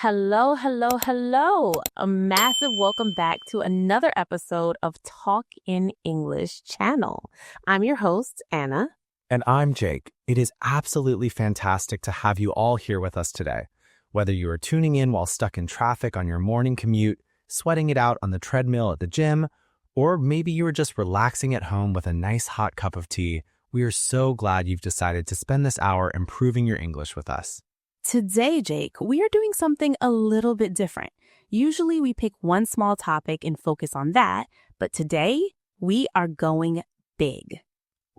Hello, hello, hello. A massive welcome back to another episode of Talk in English channel. I'm your host, Anna. And I'm Jake. It is absolutely fantastic to have you all here with us today. Whether you are tuning in while stuck in traffic on your morning commute, sweating it out on the treadmill at the gym, or maybe you are just relaxing at home with a nice hot cup of tea, we are so glad you've decided to spend this hour improving your English with us. Today, Jake, we are doing something a little bit different. Usually we pick one small topic and focus on that, but today we are going big.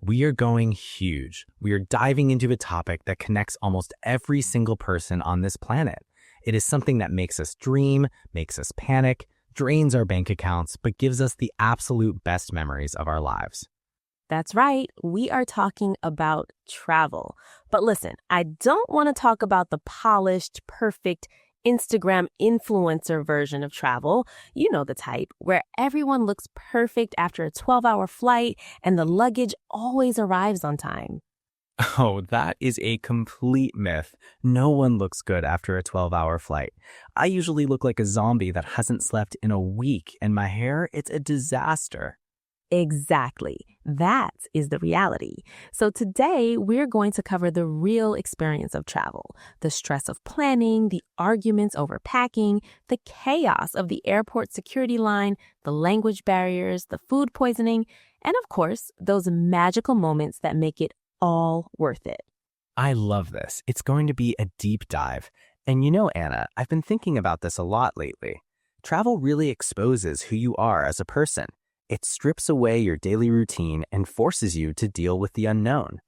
We are going huge. We are diving into a topic that connects almost every single person on this planet. It is something that makes us dream, makes us panic, drains our bank accounts, but gives us the absolute best memories of our lives. That's right. We are talking about travel. But listen, I don't want to talk about the polished, perfect Instagram influencer version of travel. You know the type, where everyone looks perfect after a 12-hour flight and the luggage always arrives on time. Oh, that is a complete myth. No one looks good after a 12-hour flight. I usually look like a zombie that hasn't slept in a week, and my hair, it's a disaster. Exactly. That is the reality. So today we're going to cover the real experience of travel, the stress of planning, the arguments over packing, the chaos of the airport security line, the language barriers, the food poisoning, and of course, those magical moments that make it all worth it. I love this. It's going to be a deep dive. And you know, Anna, I've been thinking about this a lot lately. Travel really exposes who you are as a person. It strips away your daily routine and forces you to deal with the unknown.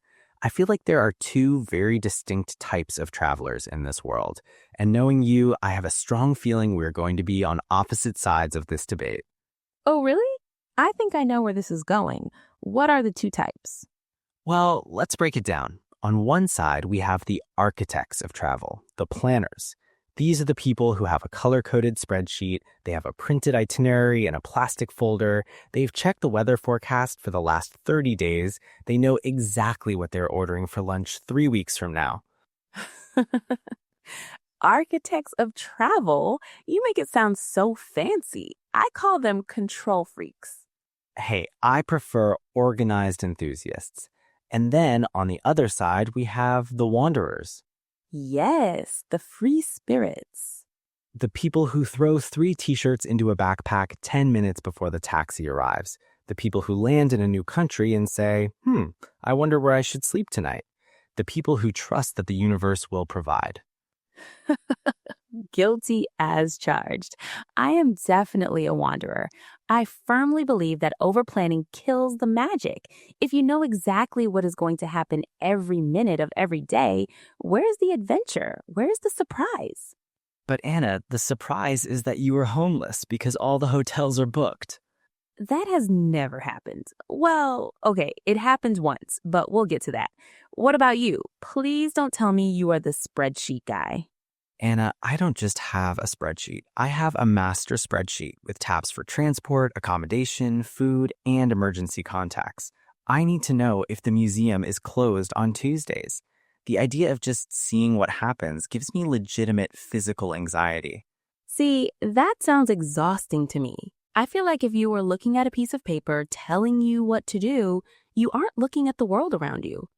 I feel like there are two very distinct types of travelers in this world. And knowing you, I have a strong feeling we're going to be on opposite sides of this debate. Oh, really? I think I know where this is going. What are the two types? Well, let's break it down. On one side, we have the architects of travel, the planners. These are the people who have a color-coded spreadsheet, they have a printed itinerary in a plastic folder, they've checked the weather forecast for the last 30 days, they know exactly what they're ordering for lunch 3 weeks from now. Architects of travel? You make it sound so fancy. I call them control freaks. Hey, I prefer organized enthusiasts. And then on the other side, we have the wanderers. Yes, the free spirits. The people who throw 3 t-shirts into a backpack 10 minutes before the taxi arrives. The people who land in a new country and say, I wonder where I should sleep tonight. The people who trust that the universe will provide. Guilty as charged. I am definitely a wanderer. I firmly believe that overplanning kills the magic. If you know exactly what is going to happen every minute of every day, where's the adventure? Where's the surprise? But Anna, the surprise is that you are homeless because all the hotels are booked. That has never happened. Well, okay, it happened once, but we'll get to that. What about you? Please don't tell me you are the spreadsheet guy. Anna, I don't just have a spreadsheet. I have a master spreadsheet with tabs for transport, accommodation, food, and emergency contacts. I need to know if the museum is closed on Tuesdays. The idea of just seeing what happens gives me legitimate physical anxiety. See, that sounds exhausting to me. I feel like if you were looking at a piece of paper telling you what to do, you aren't looking at the world around you.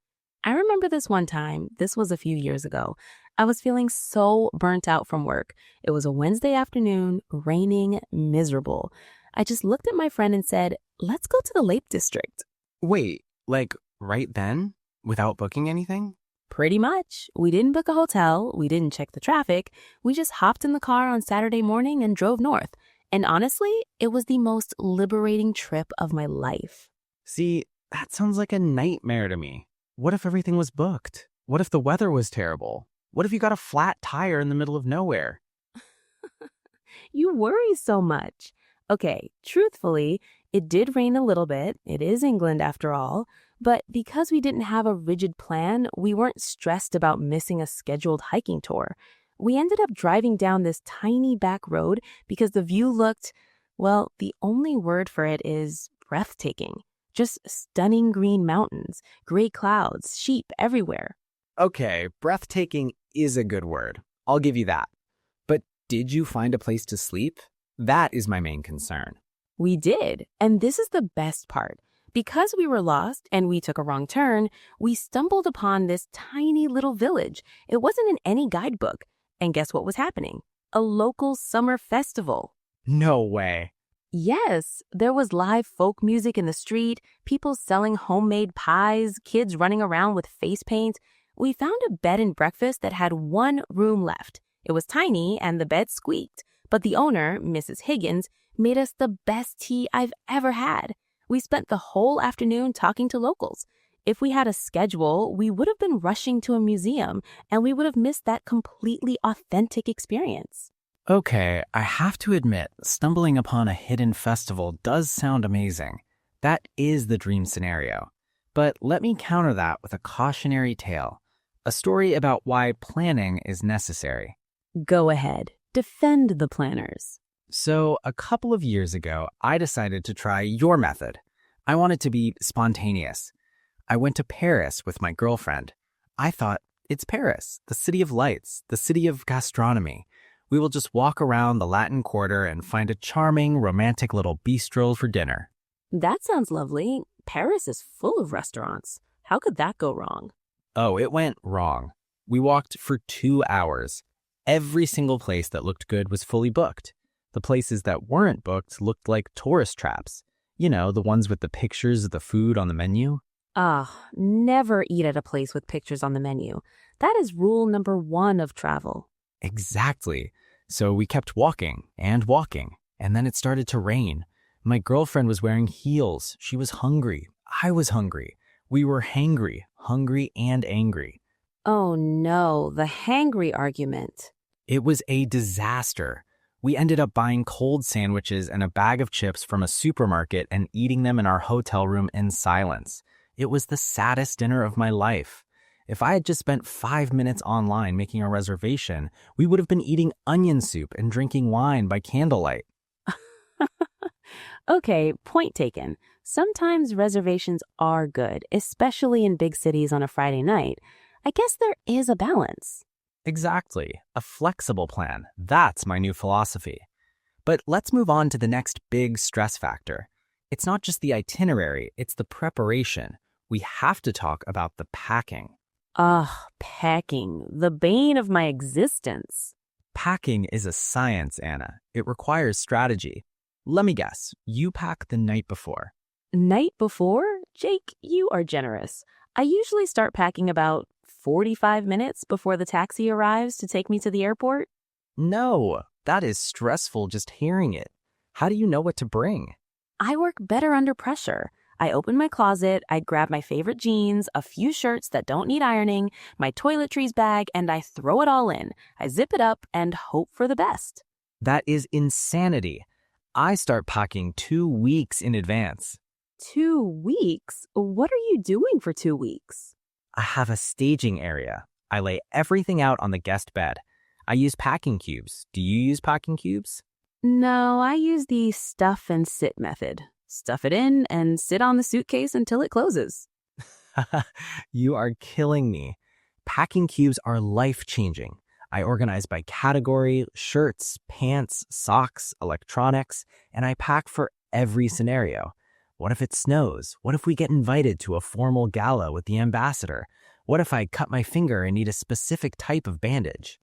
I remember this one time, this was a few years ago. I was feeling so burnt out from work. It was a Wednesday afternoon, raining, miserable. I just looked at my friend and said, let's go to the Lake District. Wait, like right then? Without booking anything? Pretty much. We didn't book a hotel. We didn't check the traffic. We just hopped in the car on Saturday morning and drove north. And honestly, it was the most liberating trip of my life. See, that sounds like a nightmare to me. What if everything was booked? What if the weather was terrible? What if you got a flat tire in the middle of nowhere? You worry so much. Okay, truthfully, it did rain a little bit. It is England after all. But because we didn't have a rigid plan, we weren't stressed about missing a scheduled hiking tour. We ended up driving down this tiny back road because the view looked, well, the only word for it is breathtaking. Just stunning green mountains, gray clouds, sheep everywhere. Okay, breathtaking is a good word. I'll give you that. But did you find a place to sleep? That is my main concern. We did, and this is the best part. Because we were lost and we took a wrong turn, we stumbled upon this tiny little village. It wasn't in any guidebook. And guess what was happening? A local summer festival. No way. Yes, there was live folk music in the street, people selling homemade pies, kids running around with face paint. We found a bed and breakfast that had one room left. It was tiny and the bed squeaked, but the owner, Mrs. Higgins, made us the best tea I've ever had. We spent the whole afternoon talking to locals. If we had a schedule, we would have been rushing to a museum and we would have missed that completely authentic experience. Okay, I have to admit, stumbling upon a hidden festival does sound amazing. That is the dream scenario. But let me counter that with a cautionary tale, a story about why planning is necessary. Go ahead. Defend the planners. So, a couple of years ago, I decided to try your method. I wanted to be spontaneous. I went to Paris with my girlfriend. I thought, it's Paris, the city of lights, the city of gastronomy. We will just walk around the Latin Quarter and find a charming, romantic little bistro for dinner. That sounds lovely. Paris is full of restaurants. How could that go wrong? Oh, it went wrong. We walked for 2 hours. Every single place that looked good was fully booked. The places that weren't booked looked like tourist traps. You know, the ones with the pictures of the food on the menu. Never eat at a place with pictures on the menu. That is rule number 1 of travel. Exactly. So we kept walking, and then it started to rain. My girlfriend was wearing heels. She was hungry. I was hungry. We were hangry, hungry and angry. Oh no, the hangry argument. It was a disaster. We ended up buying cold sandwiches and a bag of chips from a supermarket and eating them in our hotel room in silence. It was the saddest dinner of my life. If I had just spent 5 minutes online making a reservation, we would have been eating onion soup and drinking wine by candlelight. Okay, point taken. Sometimes reservations are good, especially in big cities on a Friday night. I guess there is a balance. Exactly. A flexible plan. That's my new philosophy. But let's move on to the next big stress factor. It's not just the itinerary, it's the preparation. We have to talk about the packing. Packing. The bane of my existence. Packing is a science, Anna. It requires strategy. Let me guess, you pack the night before. Night before? Jake, you are generous. I usually start packing about 45 minutes before the taxi arrives to take me to the airport. No, that is stressful just hearing it. How do you know what to bring? I work better under pressure. I open my closet, I grab my favorite jeans, a few shirts that don't need ironing, my toiletries bag, and I throw it all in. I zip it up and hope for the best. That is insanity. I start packing 2 weeks in advance. 2 weeks? What are you doing for 2 weeks? I have a staging area. I lay everything out on the guest bed. I use packing cubes. Do you use packing cubes? No, I use the stuff and sit method. Stuff it in and sit on the suitcase until it closes. You are killing me. Packing cubes are life-changing. I organize by category, shirts, pants, socks, electronics, and I pack for every scenario. What if it snows? What if we get invited to a formal gala with the ambassador? What if I cut my finger and need a specific type of bandage?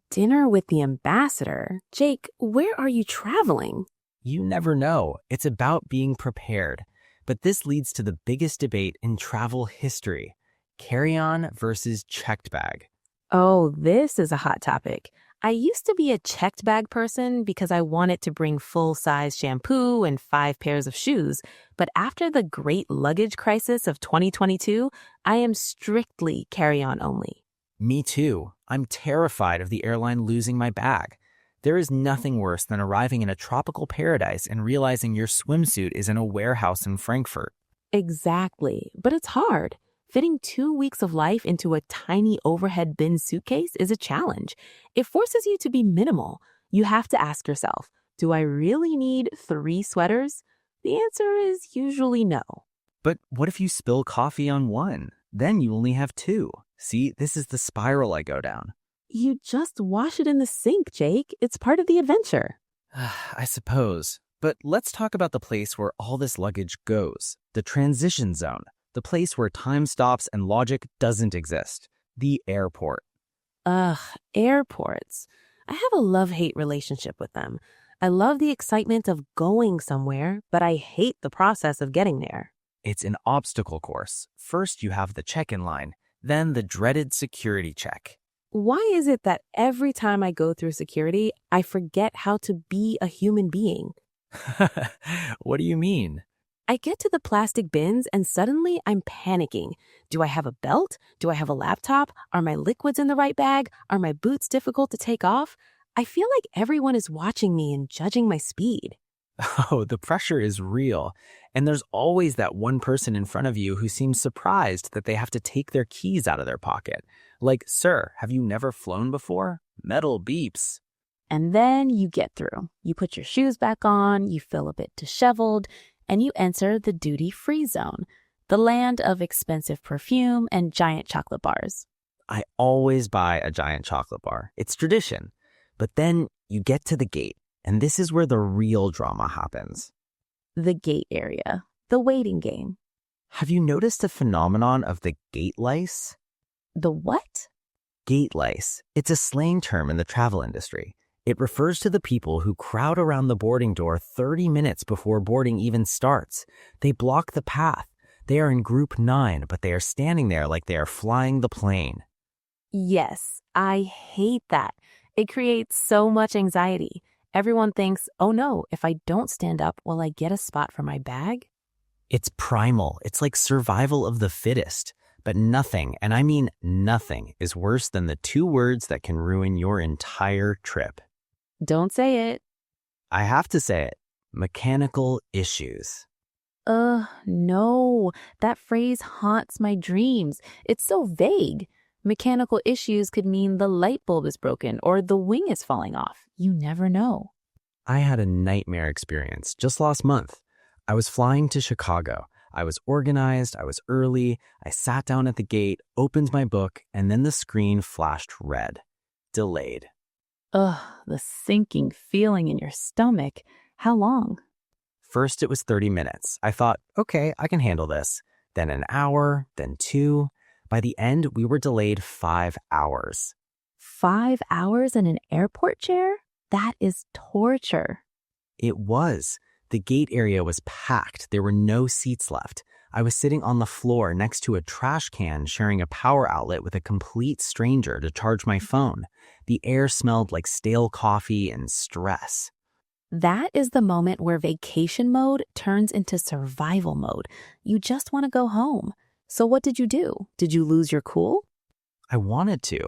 Dinner with the ambassador? Jake, where are you traveling? You never know. It's about being prepared. But this leads to the biggest debate in travel history: carry-on versus checked bag. Oh, this is a hot topic. I used to be a checked bag person because I wanted to bring full-size shampoo and 5 pairs of shoes. But after the great luggage crisis of 2022, I am strictly carry-on only. Me too. I'm terrified of the airline losing my bag. There is nothing worse than arriving in a tropical paradise and realizing your swimsuit is in a warehouse in Frankfurt. Exactly. But it's hard. Fitting 2 weeks of life into a tiny overhead bin suitcase is a challenge. It forces you to be minimal. You have to ask yourself, do I really need 3 sweaters? The answer is usually no. But what if you spill coffee on one? Then you only have 2. See, this is the spiral I go down. You just wash it in the sink, Jake. It's part of the adventure. I suppose. But let's talk about the place where all this luggage goes, the transition zone, the place where time stops and logic doesn't exist, the airport. Ugh, airports. I have a love-hate relationship with them. I love the excitement of going somewhere, but I hate the process of getting there. It's an obstacle course. First, you have the check-in line, then the dreaded security check. Why is it that every time I go through security, I forget how to be a human being? What do you mean? I get to the plastic bins and suddenly I'm panicking. Do I have a belt? Do I have a laptop? Are my liquids in the right bag? Are my boots difficult to take off? I feel like everyone is watching me and judging my speed. Oh, the pressure is real. And there's always that one person in front of you who seems surprised that they have to take their keys out of their pocket. Like, sir, have you never flown before? Metal beeps. And then you get through. You put your shoes back on, you feel a bit disheveled, and you enter the duty-free zone, the land of expensive perfume and giant chocolate bars. I always buy a giant chocolate bar. It's tradition. But then you get to the gate, and this is where the real drama happens. The gate area, the waiting game. Have you noticed the phenomenon of the gate lice? The what? Gate lice. It's a slang term in the travel industry. It refers to the people who crowd around the boarding door 30 minutes before boarding even starts. They block the path. They are in group 9, but they are standing there like they are flying the plane. Yes, I hate that. It creates so much anxiety. Everyone thinks, oh no, if I don't stand up, will I get a spot for my bag? It's primal. It's like survival of the fittest. But nothing, and I mean nothing, is worse than the 2 words that can ruin your entire trip. Don't say it. I have to say it. Mechanical issues. No. That phrase haunts my dreams. It's so vague. Mechanical issues could mean the light bulb is broken or the wing is falling off. You never know. I had a nightmare experience just last month. I was flying to Chicago. I was organized, I was early, I sat down at the gate, opened my book, and then the screen flashed red. Delayed. Ugh, the sinking feeling in your stomach. How long? First, it was 30 minutes. I thought, okay, I can handle this. Then an hour, then 2. By the end, we were delayed 5 hours. 5 hours in an airport chair? That is torture. It was. The gate area was packed. There were no seats left. I was sitting on the floor next to a trash can sharing a power outlet with a complete stranger to charge my phone. The air smelled like stale coffee and stress. That is the moment where vacation mode turns into survival mode. You just want to go home. So what did you do? Did you lose your cool? I wanted to.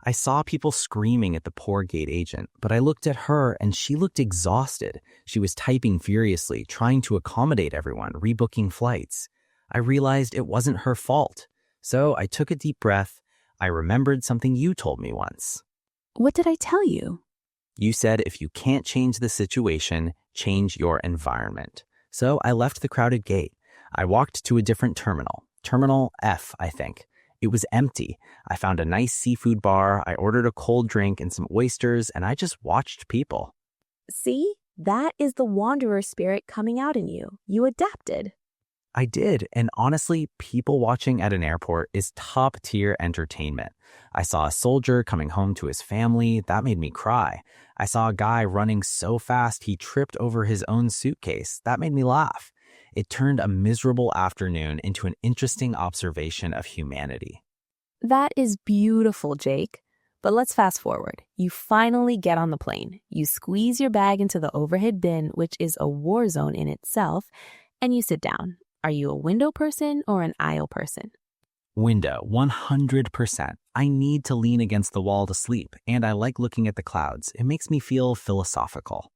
I saw people screaming at the poor gate agent, but I looked at her and she looked exhausted. She was typing furiously, trying to accommodate everyone, rebooking flights. I realized it wasn't her fault. So I took a deep breath. I remembered something you told me once. What did I tell you? You said if you can't change the situation, change your environment. So I left the crowded gate. I walked to a different terminal. Terminal F, I think. It was empty. I found a nice seafood bar, I ordered a cold drink and some oysters, and I just watched people. See? That is the wanderer spirit coming out in you. You adapted. I did, and honestly, people watching at an airport is top-tier entertainment. I saw a soldier coming home to his family. That made me cry. I saw a guy running so fast he tripped over his own suitcase. That made me laugh. It turned a miserable afternoon into an interesting observation of humanity. That is beautiful, Jake. But let's fast forward. You finally get on the plane. You squeeze your bag into the overhead bin, which is a war zone in itself, and you sit down. Are you a window person or an aisle person? Window, 100%. I need to lean against the wall to sleep, and I like looking at the clouds. It makes me feel philosophical.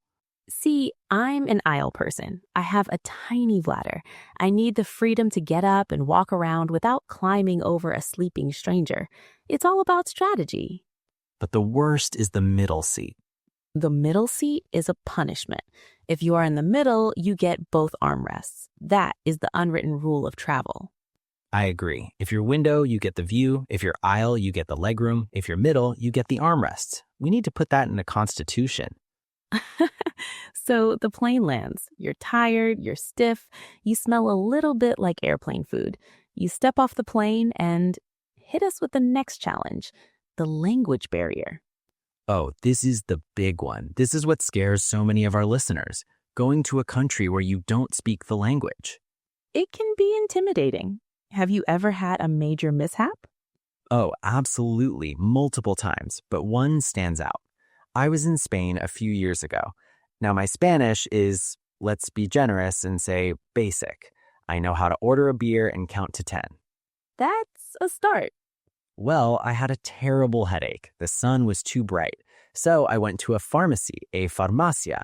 See, I'm an aisle person. I have a tiny bladder. I need the freedom to get up and walk around without climbing over a sleeping stranger. It's all about strategy. But the worst is the middle seat. The middle seat is a punishment. If you are in the middle, you get both armrests. That is the unwritten rule of travel. I agree. If you're window, you get the view. If you're aisle, you get the legroom. If you're middle, you get the armrests. We need to put that in the Constitution. So the plane lands. You're tired, you're stiff, you smell a little bit like airplane food. You step off the plane and hit us with the next challenge, the language barrier. Oh, this is the big one. This is what scares so many of our listeners. Going to a country where you don't speak the language. It can be intimidating. Have you ever had a major mishap? Oh, absolutely, multiple times, but one stands out. I was in Spain a few years ago. Now, my Spanish is, let's be generous and say, basic. I know how to order a beer and count to 10. That's a start. Well, I had a terrible headache. The sun was too bright. So I went to a pharmacy, a farmacia.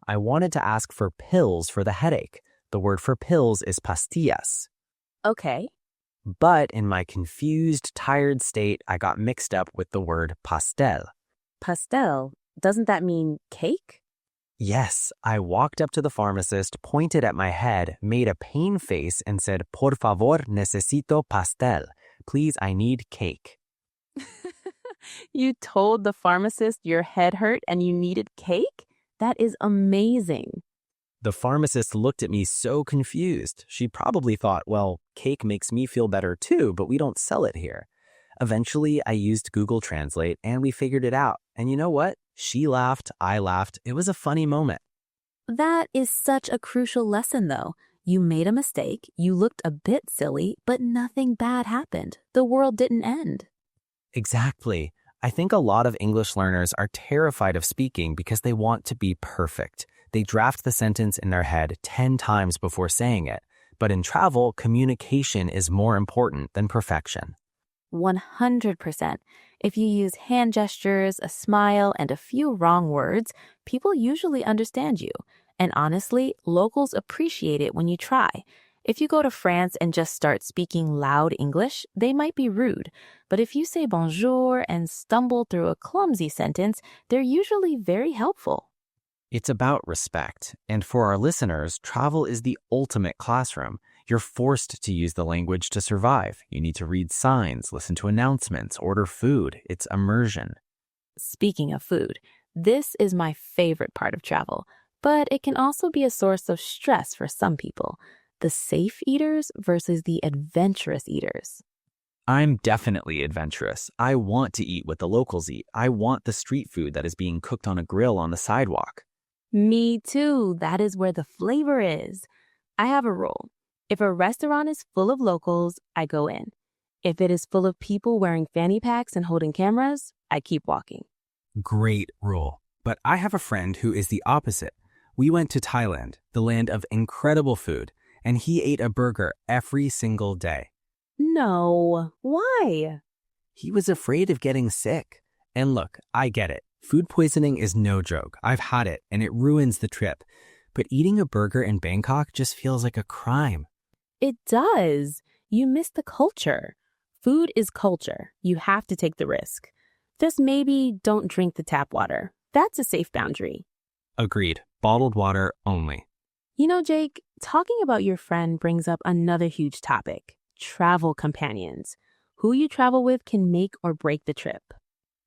I wanted to ask for pills for the headache. The word for pills is pastillas. Okay. But in my confused, tired state, I got mixed up with the word pastel. Pastel, doesn't that mean cake? Yes, I walked up to the pharmacist, pointed at my head, made a pain face, and said, Por favor, necesito pastel. Please, I need cake. You told the pharmacist your head hurt and you needed cake? That is amazing. The pharmacist looked at me so confused. She probably thought, well, cake makes me feel better too, but we don't sell it here. Eventually, I used Google Translate and we figured it out. And you know what? She laughed, I laughed. It was a funny moment. That is such a crucial lesson, though. You made a mistake, you looked a bit silly, but nothing bad happened. The world didn't end. Exactly. I think a lot of English learners are terrified of speaking because they want to be perfect. They draft the sentence in their head 10 times before saying it. But in travel, communication is more important than perfection. 100%. If you use hand gestures, a smile, and a few wrong words, people usually understand you. And honestly, locals appreciate it when you try. If you go to France and just start speaking loud English, they might be rude. But if you say bonjour and stumble through a clumsy sentence, they're usually very helpful. It's about respect. And for our listeners, travel is the ultimate classroom. You're forced to use the language to survive. You need to read signs, listen to announcements, order food. It's immersion. Speaking of food, this is my favorite part of travel, but it can also be a source of stress for some people. The safe eaters versus the adventurous eaters. I'm definitely adventurous. I want to eat what the locals eat. I want the street food that is being cooked on a grill on the sidewalk. Me too. That is where the flavor is. I have a rule. If a restaurant is full of locals, I go in. If it is full of people wearing fanny packs and holding cameras, I keep walking. Great rule. But I have a friend who is the opposite. We went to Thailand, the land of incredible food, and he ate a burger every single day. No. Why? He was afraid of getting sick. And look, I get it. Food poisoning is no joke. I've had it, and it ruins the trip. But eating a burger in Bangkok just feels like a crime. It does. You miss the culture. Food is culture. You have to take the risk. Just maybe don't drink the tap water. That's a safe boundary. Agreed. Bottled water only. You know, Jake, talking about your friend brings up another huge topic. Travel companions. Who you travel with can make or break the trip.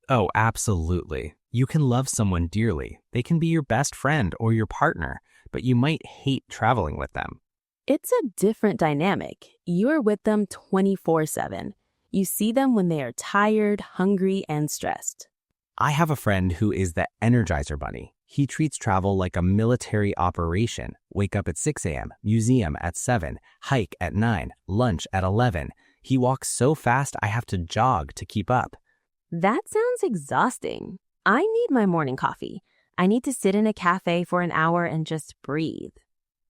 Oh, absolutely. You can love someone dearly. They can be your best friend or your partner, but you might hate traveling with them. It's a different dynamic. You're with them 24/7. You see them when they are tired, hungry, and stressed. I have a friend who is the Energizer Bunny. He treats travel like a military operation. Wake up at 6 a.m., museum at 7, hike at 9, lunch at 11. He walks so fast I have to jog to keep up. That sounds exhausting. I need my morning coffee. I need to sit in a cafe for an hour and just breathe.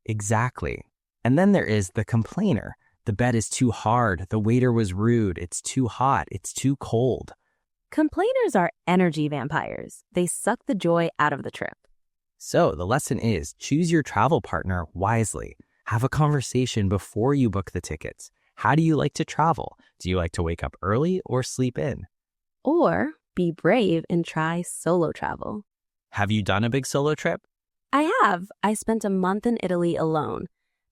Exactly. And then there is the complainer. The bed is too hard. The waiter was rude. It's too hot. It's too cold. Complainers are energy vampires. They suck the joy out of the trip. So the lesson is choose your travel partner wisely. Have a conversation before you book the tickets. How do you like to travel? Do you like to wake up early or sleep in? Or be brave and try solo travel. Have you done a big solo trip? I have. I spent a month in Italy alone.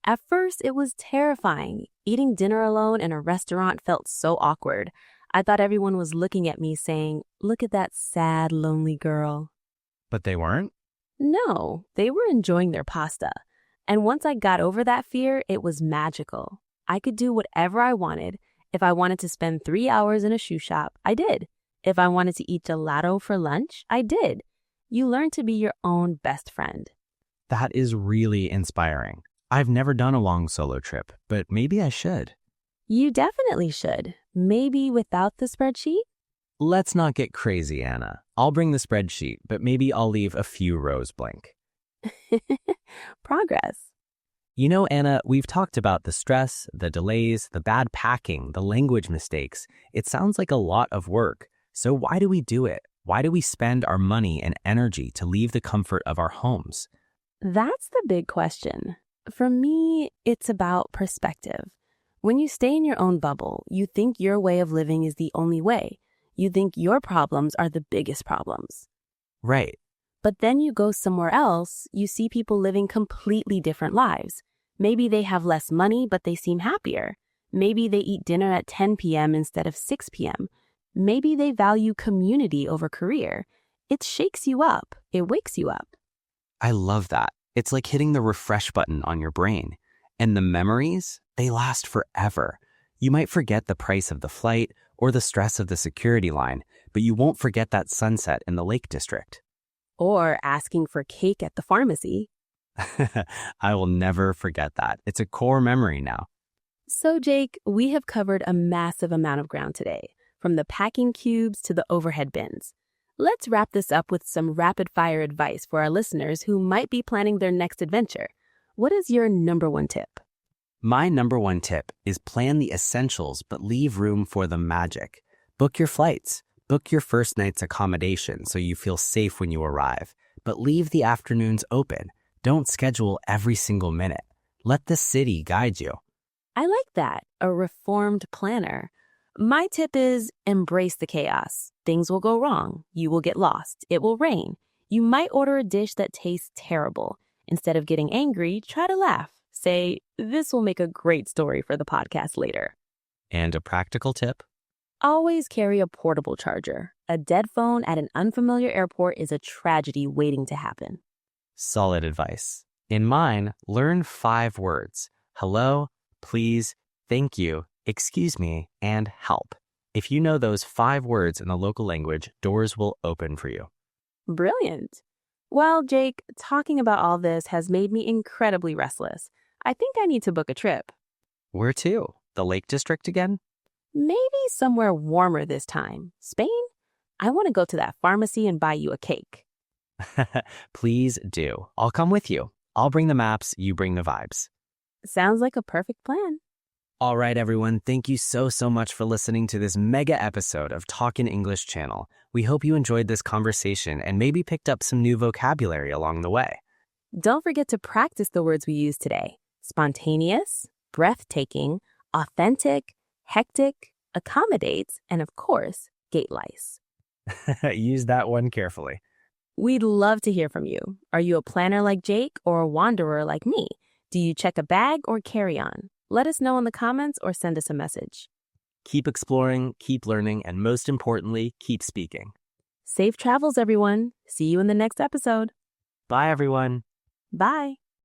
At first, it was terrifying. Eating dinner alone in a restaurant felt so awkward. I thought everyone was looking at me saying, "Look at that sad, lonely girl." But they weren't? No, they were enjoying their pasta. And once I got over that fear, it was magical. I could do whatever I wanted. If I wanted to spend 3 hours in a shoe shop, I did. If I wanted to eat gelato for lunch, I did. You learn to be your own best friend. That is really inspiring. I've never done a long solo trip, but maybe I should. You definitely should. Maybe without the spreadsheet? Let's not get crazy, Anna. I'll bring the spreadsheet, but maybe I'll leave a few rows blank. Progress. You know, Anna, we've talked about the stress, the delays, the bad packing, the language mistakes. It sounds like a lot of work. So why do we do it? Why do we spend our money and energy to leave the comfort of our homes? That's the big question. For me, it's about perspective. When you stay in your own bubble, you think your way of living is the only way. You think your problems are the biggest problems. Right. But then you go somewhere else, you see people living completely different lives. Maybe they have less money, but they seem happier. Maybe they eat dinner at 10 p.m. instead of 6 p.m. Maybe they value community over career. It shakes you up. It wakes you up. I love that. It's like hitting the refresh button on your brain. And the memories, they last forever. You might forget the price of the flight or the stress of the security line, but you won't forget that sunset in the Lake District. Or asking for cake at the pharmacy. I will never forget that. It's a core memory now. So, Jake, we have covered a massive amount of ground today, from the packing cubes to the overhead bins. Let's wrap this up with some rapid-fire advice for our listeners who might be planning their next adventure. What is your number one tip? My number one tip is plan the essentials, but leave room for the magic. Book your flights. Book your first night's accommodation so you feel safe when you arrive, but leave the afternoons open. Don't schedule every single minute. Let the city guide you. I like that, a reformed planner. My tip is embrace the chaos. Things will go wrong. You will get lost. It will rain. You might order a dish that tastes terrible. Instead of getting angry, try to laugh. Say, "This will make a great story for the podcast later." And a practical tip? Always carry a portable charger. A dead phone at an unfamiliar airport is a tragedy waiting to happen. Solid advice. In mine, learn 5 words. Hello, please, thank you, excuse me, and help. If you know those 5 words in the local language, doors will open for you. Brilliant. Well, Jake, talking about all this has made me incredibly restless. I think I need to book a trip. Where to? The Lake District again? Maybe somewhere warmer this time. Spain? I want to go to that pharmacy and buy you a cake. Please do. I'll come with you. I'll bring the maps, you bring the vibes. Sounds like a perfect plan. All right, everyone. Thank you so much for listening to this mega episode of Talkin' English channel. We hope you enjoyed this conversation and maybe picked up some new vocabulary along the way. Don't forget to practice the words we used today. Spontaneous, breathtaking, authentic, hectic, accommodates, and of course, gate lice. Use that one carefully. We'd love to hear from you. Are you a planner like Jake or a wanderer like me? Do you check a bag or carry on? Let us know in the comments or send us a message. Keep exploring, keep learning, and most importantly, keep speaking. Safe travels, everyone. See you in the next episode. Bye, everyone. Bye.